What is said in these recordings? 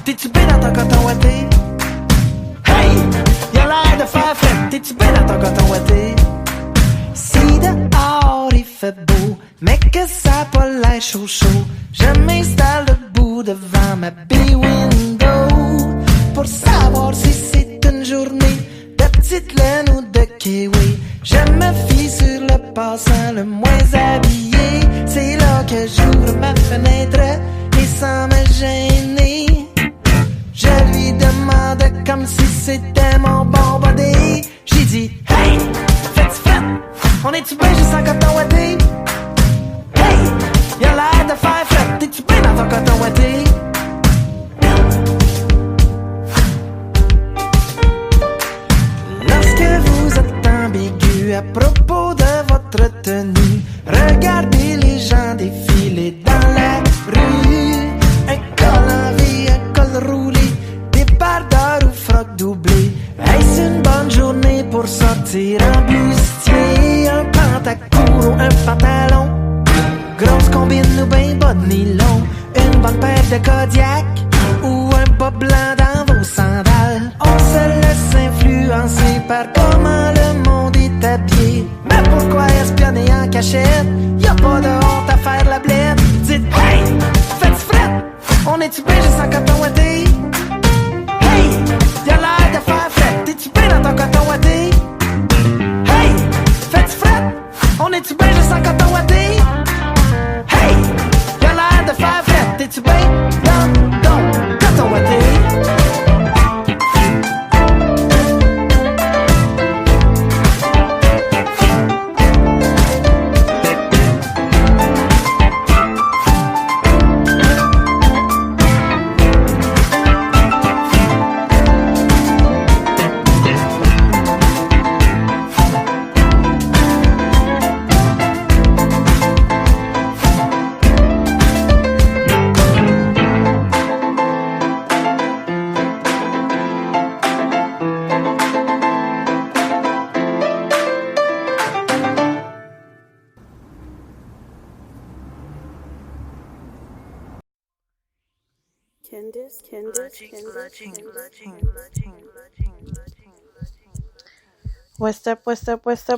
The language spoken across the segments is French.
T'es-tu bien dans ton coton ouaté? Hey! Y'a l'air de faire frais. T'es-tu bien dans ton coton ouaté? Si dehors il fait beau, mais que ça a pas l'air chaud chaud, je m'installe debout devant ma bay window pour savoir si c'est une journée de petite laine ou de kiwi. Je me fie sur le passant le moins habillé. C'est là que j'ouvre ma fenêtre et sans me gêner, je lui demande comme si c'était mon bon body. J'ai dit, hey, fais-tu fret? On est-tu bien juste en coton ouaté? Hey, y'a l'air de faire fret. T'es-tu bien dans ton coton ouaté? Lorsque vous êtes ambigu à propos de votre tenue, regardez les gens défiler dans la rue. Un col en V, un col roulé, débardeur ou froc doublé. Est-ce une bonne journée pour sortir en bustier? Un pantacourt ou un pantalon, grosse combine ou ben bas de nylon, une bonne paire de Kodiak ou un bas blanc dans vos sandales. On se laisse influencer par comment le monde est habillé. Mais pourquoi espionner en cachette? Y'a pas de honte à faire la blette. Dites, hey, faites fret? On est-tu bien juste en coton ouaté? Hey, y'a l'air de faire fret. T'es-tu bien dans ton coton ouaté? Hey, faites fret? On est-tu bien juste en coton ouaté? Hey, y'a l'air de faire fret. T'es-tu bien dans ton coton ouaté?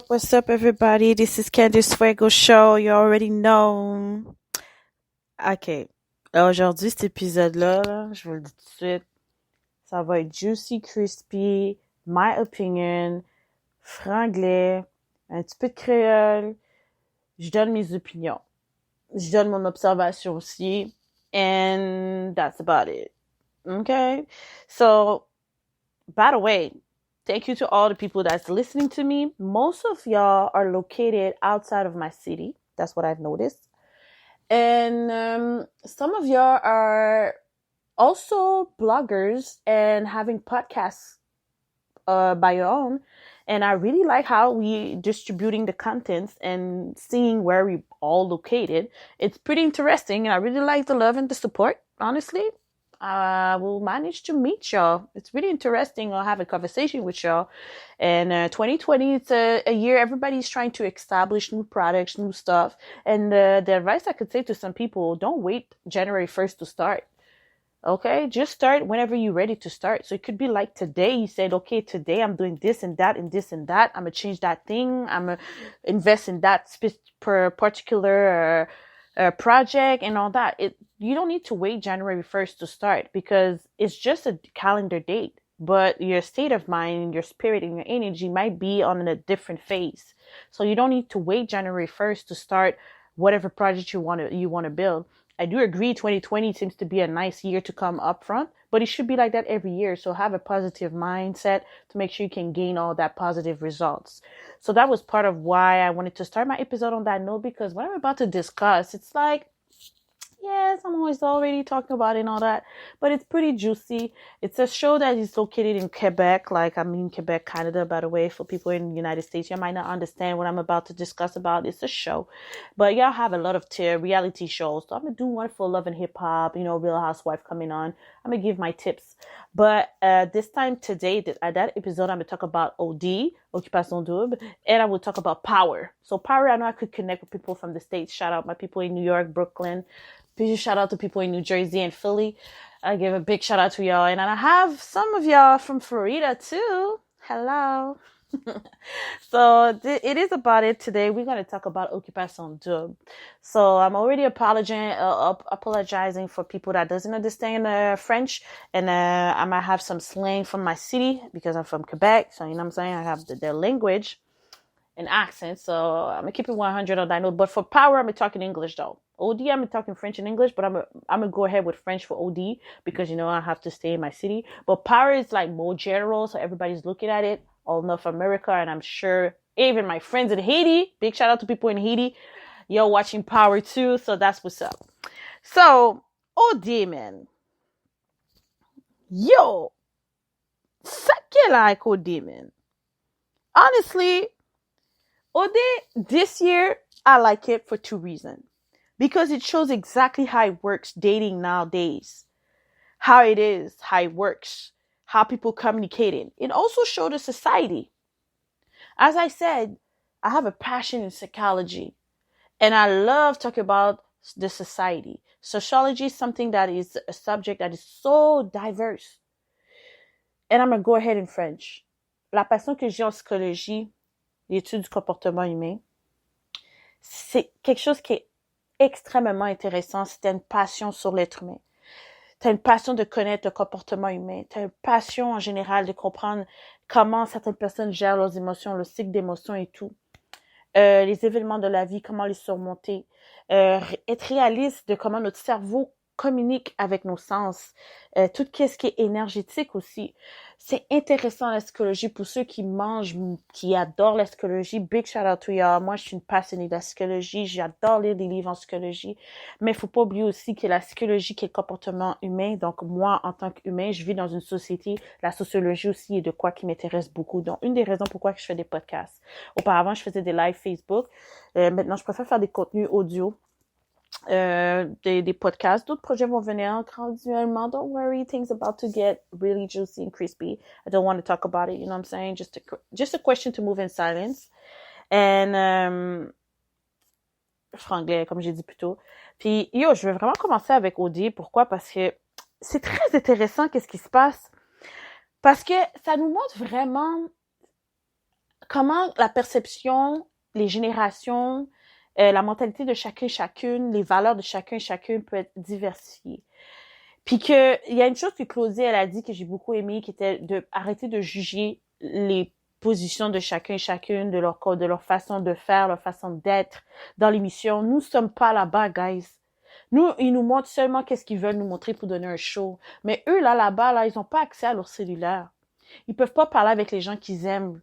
What's up, everybody? This is Candice Fuego Show. You already know. OK. Aujourd'hui, cet épisode-là, là, je vous le dis tout de suite, ça va être juicy, crispy, my opinion, franglais, un petit peu de créole. Je donne mes opinions. Je donne mon observation aussi. And that's about it. Okay? So, by the way, thank you to all the people that's listening to me. Most of y'all are located outside of my city. That's what I've noticed. And some of y'all are also bloggers and having podcasts by your own. And I really like how we distributing the contents and seeing where we all located. It's pretty interesting. And I really like the love and the support, honestly. I will manage to meet y'all. It's really interesting. I'll have a conversation with y'all. And 2020, it's a year everybody's trying to establish new products, new stuff. And the advice I could say to some people, don't wait January 1st to start. Okay? Just start whenever you're ready to start. So it could be like today, you said, okay, today I'm doing this and that and this and that. I'm going to change that thing. I'm going to invest in that particular project and all that. You don't need to wait January 1st to start because it's just a calendar date. But your state of mind, your spirit, and your energy might be on a different phase. So you don't need to wait January 1st to start whatever project you want to build. I do agree 2020 seems to be a nice year to come up front, but it should be like that every year. So have a positive mindset to make sure you can gain all that positive results. So that was part of why I wanted to start my episode on that note, because what I'm about to discuss, it's like, yes, I'm always already talking about it and all that, but it's pretty juicy. It's a show that is located in Quebec, like I'm in Quebec, Canada, by the way, for people in the United States. You might not understand what I'm about to discuss about. It's a show, but y'all have a lot of reality shows. So I'm going to do one for Love and Hip Hop, Real Housewife coming on. I'm going to give my tips. But this time today, that episode, I'm going to talk about OD, Occupation Double, and I will talk about power. So power, I know I could connect with people from the States. Shout out my people in New York, Brooklyn. Shout out to people in New Jersey and Philly. I give a big shout out to y'all. And I have some of y'all from Florida too. Hello. So it is about it today. We're going to talk about Occupation Double. So I'm already apologizing for people that doesn't understand French, and I might have some slang from my city because I'm from Quebec. So you know what I'm saying? I have their language and accent. So I'm gonna keep it 100 on that note. But for power, I'm talking English though. OD, I'm talking French and English, but I'm gonna go ahead with French for OD because you know I have to stay in my city. But power is like more general, so everybody's looking at it all North America, and I'm sure even my friends in Haiti. Big shout out to people in Haiti. You're watching Power too, so that's what's up. So OD man, yo, ça like OD man. Honestly, OD this year I like it for two reasons. Because it shows exactly how it works dating nowadays. How it is, how it works, how people communicating. It also showed a society. As I said, I have a passion in psychology. And I love talking about the society. Sociology is something that is a subject that is so diverse. And I'm going to go ahead in French. La passion que j'ai en psychologie, l'étude du comportement humain, c'est quelque chose qui est extrêmement intéressant si tu as une passion sur l'être humain. Tu as une passion de connaître le comportement humain. Tu as une passion en général de comprendre comment certaines personnes gèrent leurs émotions, le cycle d'émotions et tout. Les événements de la vie, comment les surmonter. Être réaliste de comment notre cerveau communique avec nos sens. Tout ce qui est énergétique aussi. C'est intéressant la psychologie pour ceux qui mangent, qui adorent la psychologie. Big shout out to y'all. Moi, je suis une passionnée de la psychologie. J'adore lire des livres en psychologie. Mais il faut pas oublier aussi que la psychologie, qui est le comportement humain. Donc, moi, en tant qu'humain, je vis dans une société. La sociologie aussi est de quoi qui m'intéresse beaucoup. Donc, une des raisons pourquoi je fais des podcasts. Auparavant, je faisais des lives Facebook. Maintenant, je préfère faire des contenus audio. Des podcasts. D'autres projets vont venir graduellement. Don't worry, things about to get really juicy and crispy. I don't want to talk about it, you know what I'm saying? Just a question to move in silence. And, franglais, comme j'ai dit plus tôt. Puis, je vais vraiment commencer avec OD. Pourquoi? Parce que c'est très intéressant qu'est-ce qui se passe. Parce que ça nous montre vraiment comment la perception, les générations, la mentalité de chacun et chacune, les valeurs de chacun et chacune peut être diversifiée. Puis que il y a une chose que Claudie, elle a dit que j'ai beaucoup aimé, qui était de arrêter de juger les positions de chacun et chacune, de leur code, de leur façon de faire, leur façon d'être dans l'émission. Nous sommes pas là-bas, guys. Nous, ils nous montrent seulement qu'est-ce qu'ils veulent nous montrer pour donner un show. Mais eux, là-bas, là, ils ont pas accès à leur cellulaire. Ils peuvent pas parler avec les gens qu'ils aiment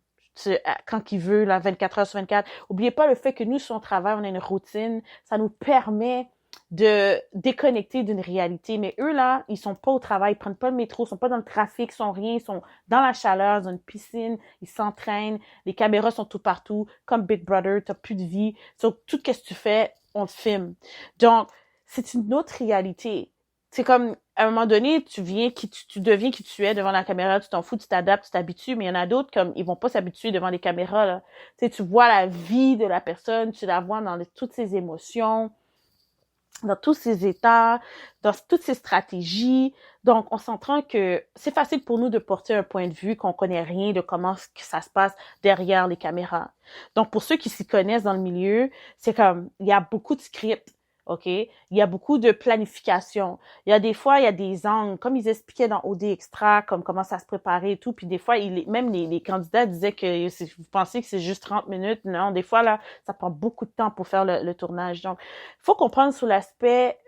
quand ils veulent, là, 24 heures sur 24. Oubliez pas le fait que nous, sur on travaille, on a une routine. Ça nous permet de déconnecter d'une réalité. Mais eux, là, ils sont pas au travail, ils prennent pas le métro, ils sont pas dans le trafic, ils sont rien, ils sont dans la chaleur, dans une piscine, ils s'entraînent, les caméras sont tout partout. Comme Big Brother, t'as plus de vie. Sur tout ce que tu fais, on te filme. Donc, c'est une autre réalité. C'est comme, à un moment donné, tu deviens qui tu es devant la caméra, tu t'en fous, tu t'adaptes, tu t'habitues, mais il y en a d'autres, comme, ils vont pas s'habituer devant les caméras, là. Tu vois la vie de la personne, tu la vois dans toutes ses émotions, dans tous ses états, dans toutes ses stratégies. Donc, on s'entend que c'est facile pour nous de porter un point de vue qu'on connaît rien de comment que ça se passe derrière les caméras. Donc, pour ceux qui s'y connaissent dans le milieu, c'est comme, il y a beaucoup de scripts. OK? Il y a beaucoup de planification. Il y a des fois, il y a des angles, comme ils expliquaient dans OD Extra, comme comment ça se préparait et tout. Puis des fois, même les candidats disaient que vous pensez que c'est juste 30 minutes. Non, des fois, là, ça prend beaucoup de temps pour faire le tournage. Donc, il faut comprendre sur l'aspect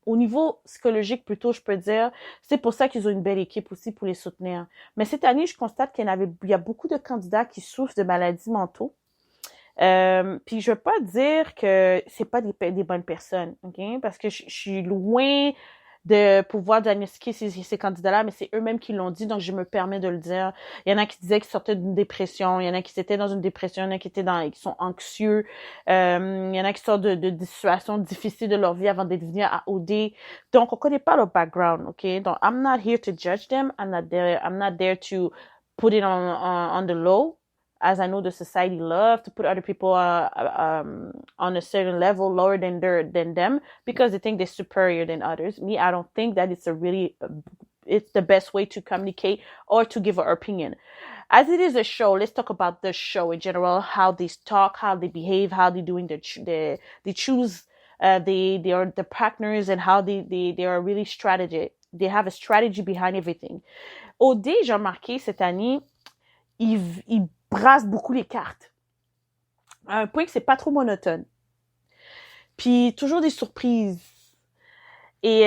au niveau psychologique, plutôt, je peux dire, c'est pour ça qu'ils ont une belle équipe aussi pour les soutenir. Mais cette année, je constate qu'il y a beaucoup de candidats qui souffrent de maladies mentaux. Puis je veux pas dire que c'est pas des bonnes personnes, ok? Parce que je suis loin de pouvoir diagnostiquer ces candidats-là, mais c'est eux-mêmes qui l'ont dit, donc je me permets de le dire. Il y en a qui disaient qu'ils sortaient d'une dépression, il y en a qui étaient dans une dépression, il y en a qui sont anxieux, il y en a qui sortent de situations difficiles de leur vie avant d'être venus à OD. Donc, on connaît pas leur background, ok? Donc, I'm not here to judge them, I'm not there to put it on the low. as I know the society love to put other people on a certain level lower than them because they think they're superior than others. Me, I don't think that it's the best way to communicate or to give our opinion. As it is a show, let's talk about the show in general, how they talk, how they behave, how they doing they choose they are the partners and how they are really strategic. They have a strategy behind everything. OD, j'ai remarqué cette année, il brasse beaucoup les cartes. À un point que c'est pas trop monotone. Puis toujours des surprises. Et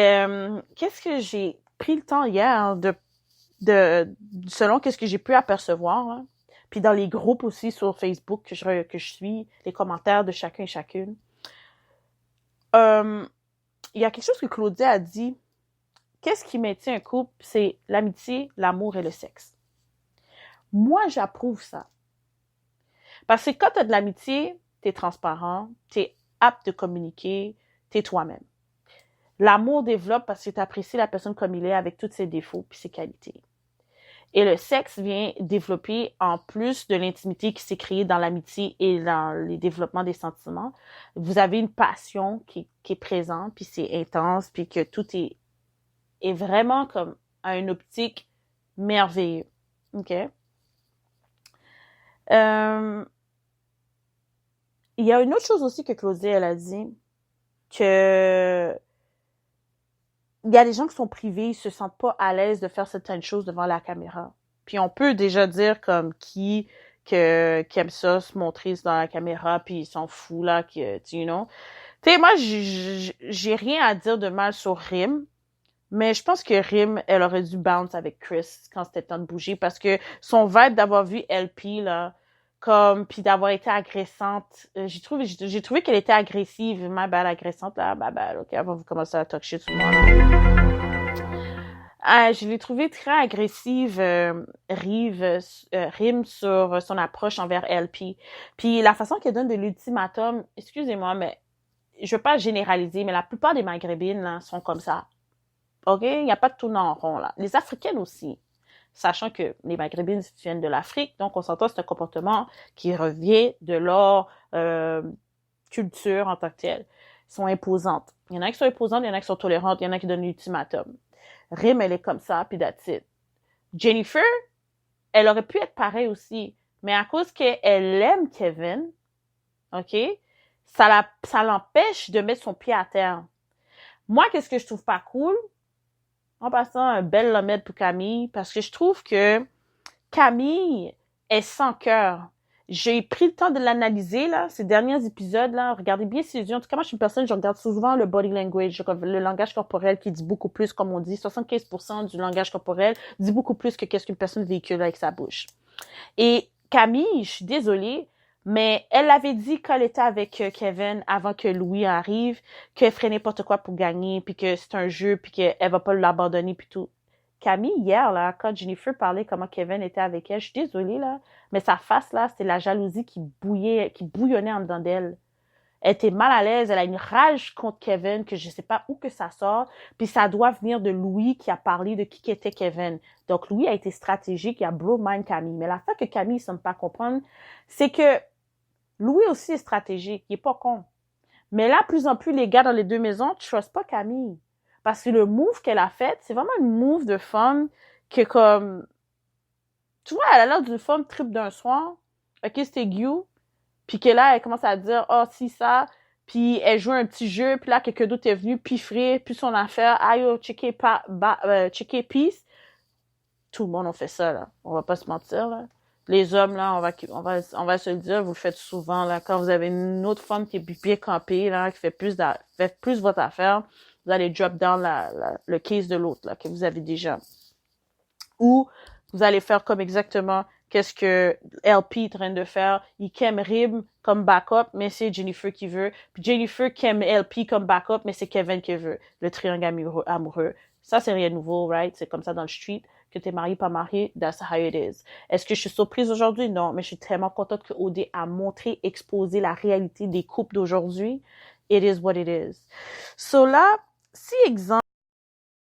qu'est-ce que j'ai pris le temps hier selon qu'est-ce que j'ai pu apercevoir, hein? Puis dans les groupes aussi sur Facebook que je suis, les commentaires de chacun et chacune. Il y a quelque chose que Claudia a dit. Qu'est-ce qui maintient un couple? C'est l'amitié, l'amour et le sexe. Moi, j'approuve ça. Parce que quand tu as de l'amitié, tu es transparent, tu es apte de communiquer, tu es toi-même. L'amour développe parce que tu apprécies la personne comme il est avec tous ses défauts puis ses qualités. Et le sexe vient développer, en plus de l'intimité qui s'est créée dans l'amitié et dans les développements des sentiments, vous avez une passion qui est présente, puis c'est intense, puis que tout est vraiment comme à une optique merveilleuse. OK? Il y a une autre chose aussi que Claudia, elle a dit, que il y a des gens qui sont privés, ils se sentent pas à l'aise de faire certaines choses devant la caméra. Puis on peut déjà dire comme qui aime ça, se montrer dans la caméra, puis ils s'en foutent, là, you know. Tu sais, moi, j'ai rien à dire de mal sur Rim, mais je pense que Rim, elle aurait dû bounce avec Chris quand c'était temps de bouger, parce que son vibe d'avoir vu LP, là, puis d'avoir été agressante, j'ai trouvé qu'elle était agressive, ma belle agressante, là, ma belle, ok, avant vous commencer à talk shit sur moi, là. Je l'ai trouvée très agressive, Rim sur son approche envers LP. Puis la façon qu'elle donne de l'ultimatum, excusez-moi, mais je veux pas généraliser, mais la plupart des Maghrébines, là, sont comme ça. OK? Il n'y a pas de tournant en rond, là. Les Africaines aussi. Sachant que les Maghrébines viennent de l'Afrique, donc on s'entend, c'est un comportement qui revient de leur culture en tant que telle. Ils sont imposantes. Il y en a qui sont imposantes, il y en a qui sont tolérantes, il y en a qui donnent l'ultimatum. Rim, elle est comme ça, puis that's it. Jennifer, elle aurait pu être pareille aussi, mais à cause qu'elle aime Kevin, OK, ça l'empêche de mettre son pied à terre. Moi, qu'est-ce que je trouve pas cool? En passant, un bel lomette pour Camille, parce que je trouve que Camille est sans cœur. J'ai pris le temps de l'analyser, là, ces derniers épisodes, là. Regardez bien ses yeux. En tout cas, moi, je suis une personne, je regarde souvent le body language, le langage corporel qui dit beaucoup plus, comme on dit. 75% du langage corporel dit beaucoup plus que qu'est-ce qu'une personne véhicule avec sa bouche. Et Camille, je suis désolée, mais elle avait dit qu'elle était avec Kevin avant que Louis arrive, qu'elle ferait n'importe quoi pour gagner, puis que c'est un jeu, puis qu'elle va pas l'abandonner, puis tout. Camille, hier, là, quand Jennifer parlait comment Kevin était avec elle, je suis désolée, là, mais sa face, là, c'est la jalousie qui bouillonnait en dedans d'elle. Elle était mal à l'aise, elle a une rage contre Kevin que je sais pas où que ça sort, puis ça doit venir de Louis qui a parlé de qui était Kevin. Donc Louis a été stratégique, il a blow mind Camille. Mais l'affaire que Camille ne semble pas comprendre, c'est que Louis aussi est stratégique, il est pas con. Mais là, plus en plus, les gars dans les deux maisons, tu trustes pas Camille. Parce que le move qu'elle a fait, c'est vraiment une move de femme que comme... Tu vois, elle a l'air d'une femme trip d'un soir. OK, c'était you. Puis que là, elle commence à dire, oh, si, ça. Puis elle joue un petit jeu. Puis là, quelqu'un d'autre est venu piffrer. Puis son affaire, aïe, oh, checker peace. Tout le monde a fait ça, là. On va pas se mentir, là. Les hommes, là, on va se le dire, vous le faites souvent, là. Quand vous avez une autre femme qui est bien campée, là, qui fait plus votre affaire, vous allez drop down le case de l'autre, là, que vous avez déjà. Ou vous allez faire comme exactement qu'est-ce que LP est en train de faire. Il aime Rim comme backup, mais c'est Jennifer qui veut. Puis Jennifer qui aime LP comme backup, mais c'est Kevin qui veut. Le triangle amoureux. Ça, c'est rien de nouveau, right? C'est comme ça dans le street. Que t'es marié, pas marié, that's how it is. Est-ce que je suis surprise aujourd'hui? Non, mais je suis tellement contente que OD a montré, exposé la réalité des couples d'aujourd'hui. It is what it is. So là, si exemple,